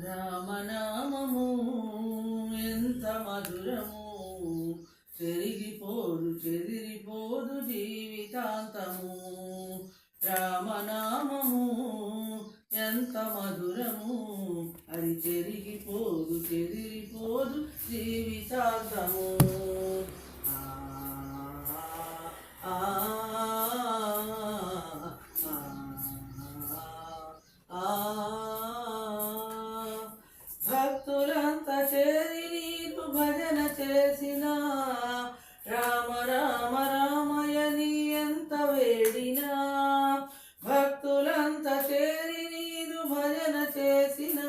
రామనామము ఎంత మధురము, చెరిగిపోదు చెదిరిపోదు జీవితాంతము. రామనామము ఎంత మధురము, అది చెరిగిపోదు చెదిరిపోదు జీవితాంతము. భక్తులంతా చేరి నీకు భజన చేసిన, రామ రామ రామయని ఎంత వేడినా. భక్తులంతా చేరి నీకు భజన చేసిన,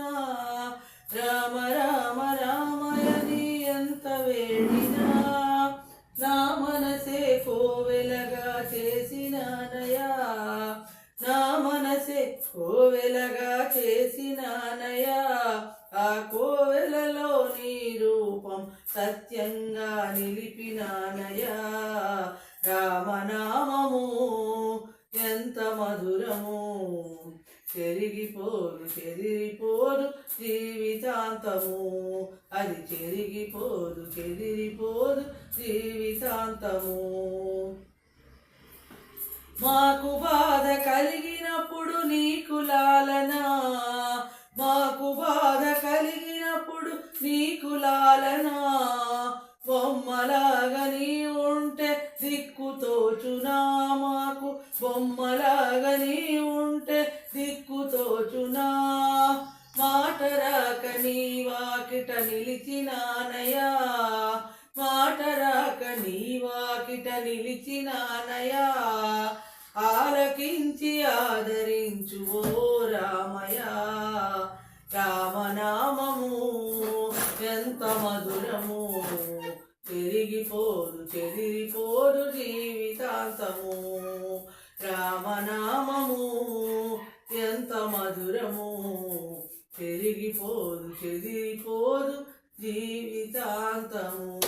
రామ రామ రామయని ఎంత వేడినా. నా మనసే కోవెలగా చేసినానయా, నా మనసే కోవెలగా చేసినానయా. ఆ కోవెలలో నీ రూపం సత్యంగా నిలిపినానయా. రామనామము ఎంత మధురము, చెరిగిపోదు చెదిరిపోదు జీవితాంతము. అది చెరిగిపోదు చెదిరిపోదు జీవితాంతము. మాకు బాధ కలిగినప్పుడు నీకు లాలనా, మాకు బాధ కలిగినప్పుడు నీకు లాలనా. బొమ్మలాగా నీ ఉంటే దిక్కుతోచునా, మాకు బొమ్మలాగా నీ ఉంటే దిక్కుతోచునా. మాట రాక నీ వాకిట నిలిచినానయా, మాట రాక నీ వాకిట నిలిచినానయా. ఆలకించి ఆదరించు ఓ రామయా. రామనామము ఎంత మధురము, చెరిగిపోదు చెదిరిపోదు జీవితాంతము. రామనామము ఎంత మధురము, చెరిగిపోదు చెదిరిపోదు జీవితాంతము.